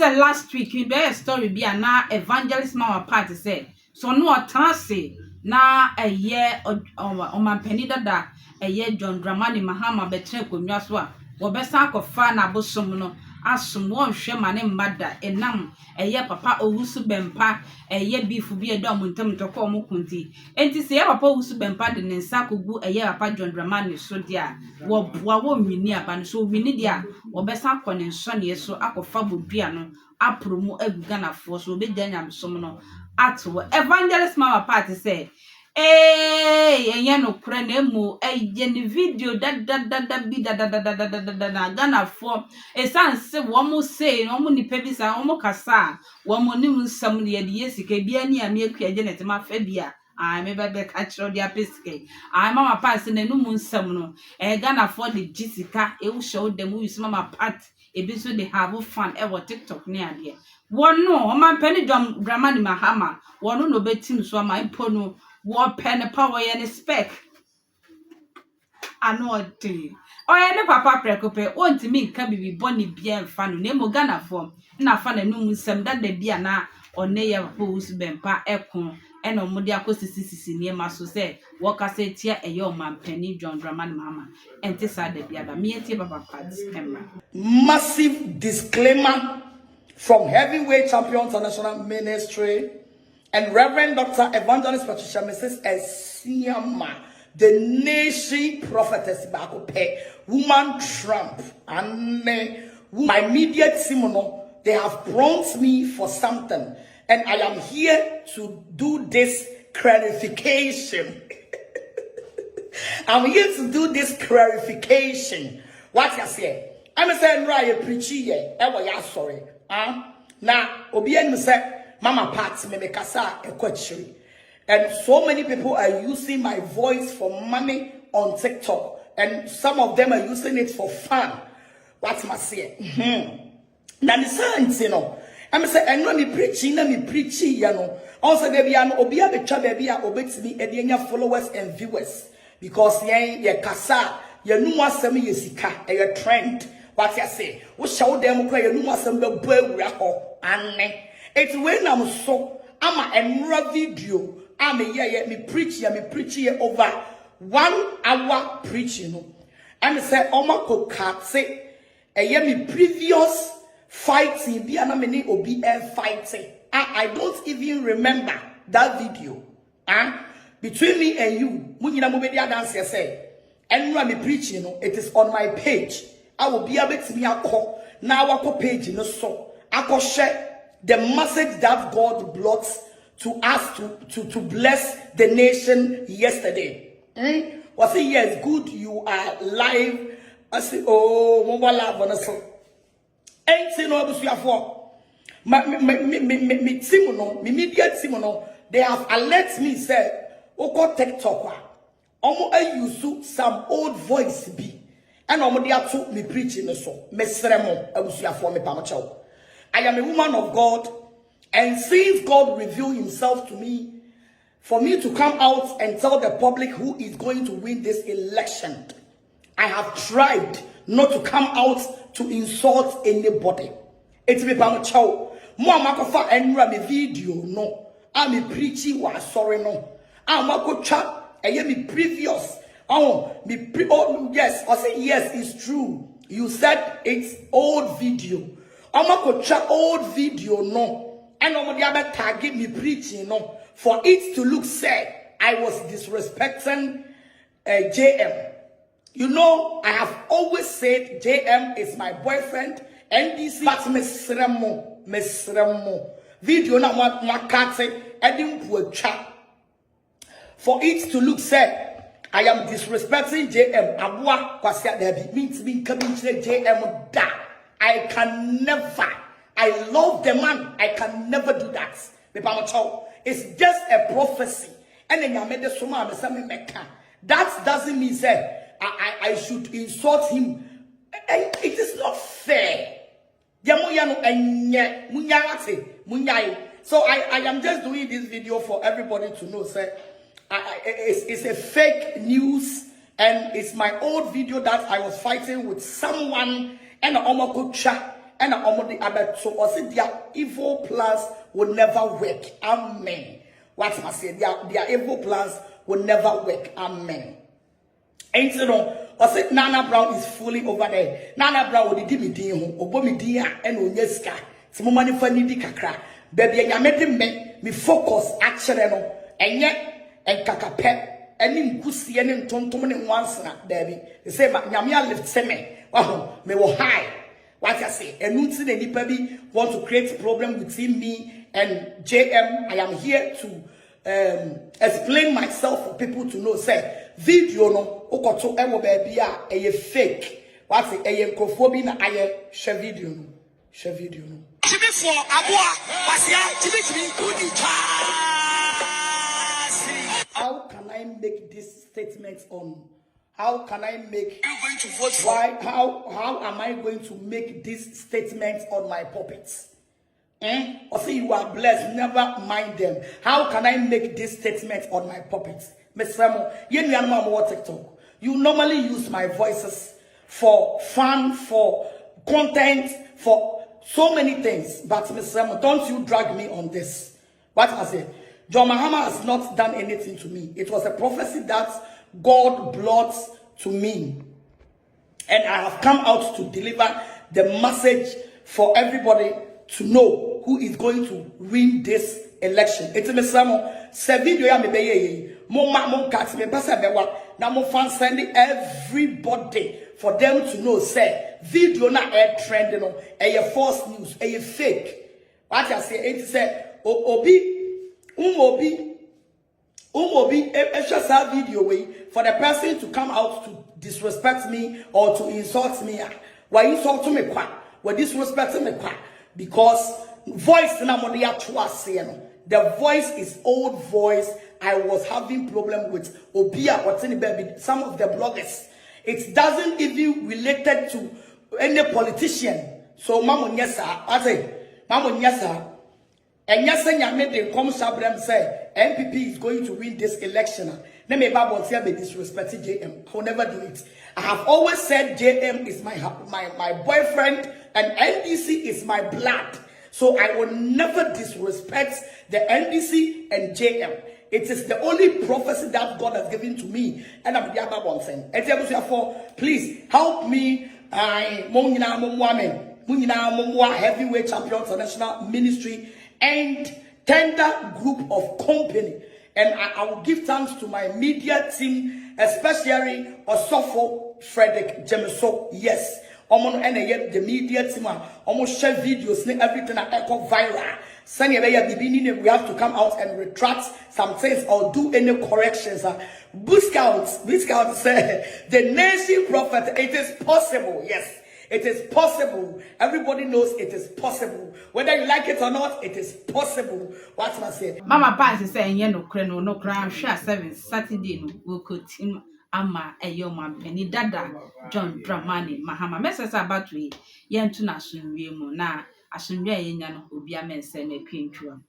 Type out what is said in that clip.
said last week you be a story be na evangelist mama party said so no atase na eye o man penida da eye John Mahama betre konwa so a wo besa akofa na bosom no asom won hwe mane mmada enam eye papa owusu bempa eye bifu bi edom ntam toko omokunti enti se ye papa owusu bempa de ne nsa kogu eye papa John Dramani so dia wo boa wo nwini aba no so nwini dia wo besa akone nso ne so akofa bodua no apromo aguga na fo so obegya nyamsom no atwo evangelist mama party say enye no kura na emu eye ni video da bi da Ghana for esanse wo mo say no mo nipa bi sa wo mo kasa wo mo nim nsam ne ye de yesika bia ni am akua Janet ma fa bia me be ka chiro dia pesike mama pass na num nsam no Ghana for the jisika e wo show dem wo use mama part ebi so they have fun e wo TikTok ne ade wono o man pani John Mahama wono no betim so ma impo no wo pen power ye ne spec anodi oye ne papa prekope ontimi nka bibi boni bia mfa no nemo Ghana form na fa na num nsam da bia na one ye pose bempa ekon ena omode akosisi ne ma so se wo kase tia eye o man pani John Mahama enti sa da bia da me enti papa disclaimer massive disclaimer from Heavyweight Champion International Ministry and Reverend Dr. Evangelist Patricia Mrs. Esiama, the nation prophetess Bakope, woman Trump, and my media team, they have brought me for something, and I am here to do this clarification. I'm here to do this clarification. What you say? I'm saying right, preachy, yeah, sorry. Now, Obian said, Mama Pat, me kasa ekwachiri. And so many people are using my voice for money on TikTok. And some of them are using it for fun. What must say? Now, the science, you know. I'm saying, and when me preaching, you know. Also, there be an obia becha baby, obey me, and followers and viewers. Because ye kasa, ye no more semi yesika, a trend. What you say? We show them cry no more some boy and it's when I'm so I'm a video. I'm a me preaching over 1 hour preaching. And say Omako cat say me previous fighting be an many obi fighting. I don't even remember that video. Between me and you, Munina Mobedia dance say, and me preaching, it is on my page. I will be able to be a call now. I page in the so I can share the message that God brought to us to bless the nation yesterday. I say yes, good. You are live. I say oh, mobile love on us. Ain't say no abusu for me Timono, me media Timono. They have alert me say oko TikTok. Omo use some old voice be. And omodia to me preaching so. Me seremo abusu for me pamacho. I am a woman of God, and since God revealed himself to me, for me to come out and tell the public who is going to win this election, I have tried not to come out to insult anybody. It's me pamacho. Mo amakofa enra me video no. I'm a preaching was sorry no. I'm a chat me previous. Oh, yes, I say yes, it's true. You said it's old video. I'm not going to check old video, no. And I'm going to target me preaching, no. For it to look sad, I was disrespecting JM. You know, I have always said JM is my boyfriend. NDC, but mesremo. Video na makate, edin chat. For it to look sad, I am disrespecting JM. Abua kwasia debi means me coming to JM da. I can never. I love the man. I can never do that. It's just a prophecy. And then you made the suma that doesn't mean say I should insult him. It is not fair. So I am just doing this video for everybody to know. Say it's a fake news, and it's my old video that I was fighting with someone and Omokucha and omodi abeto or say their evil plans will never work. Amen. What I say, their evil plans will never work. Amen. And so or say Nana Brown is fully over there. Nana Brown will di me din ho, obo me din a and onyeska. Ti mo mani fa ni di kakra. Baby nyamede me focus actually no enye enkakape eni nkusie ne ntontom ne nwansana baby. They say nyame a lift se me. Wow, me wo high. What I say, and nti na nipa bi want to create problem between me and JM. I am here to explain myself for people to know. Say video no okoto ewo baby a fake. What say eye nkofo bi na aye share video no. Share video no. Tibi for aboa wasia tibi udi. How can I make this statement on? How can I make? Are you going to vote for? Why? How am I going to make this statement on my puppets? Or say you are blessed, never mind them. How can I make this statement on my puppets? Miss Ramo, you know TikTok. You normally use my voices for fun, for content, for so many things. But Miss Ramo, don't you drag me on this. What I say? John Mahama has not done anything to me. It was a prophecy that God brought to me. And I have come out to deliver the message for everybody to know who is going to win this election. It's me samo se video ya me beye mo kat me pesa bewa na mo fan send everybody for them to know say video na air trend no e false news e fake. What I say it say obi just that video way for the person to come out to disrespect me or to insult me. Why insult me kwa? Why disrespect me kwa? Because voice na mo dia the voice is old voice. I was having problem with Obia or baby. Some of the bloggers. It doesn't even related to any politician. So mamo nyesa, I say mamo nyesa. And yes, I made the come Sabrem say NPP is going to win this election. Let me Bible say they disrespected JM. I will never do it. I have always said JM is my boyfriend and NDC is my blood. So I will never disrespect the NDC and JM. It is the only prophecy that God has given to me. And I'm the other one saying, please help me. Heavyweight champion international ministry and tender group of company. And I will give thanks to my media team, especially Osofo Frederick Jemeso. Yes. The media team almost share videos, everything I echo viral. We have to come out and retract some things or do any corrections. Boy Scouts say the nation prophet, it is possible. Yes. It is possible. Everybody knows it is possible. Whether you like it or not, it is possible. What must I say? Mama Pass is saying, no crown, share 7 Saturday, no, we'll cut him. Ama man penny dada John Dramani Mahama. Messers about we, yen to na sunwe mu na asunwe yenya no obi amense na kwentwa.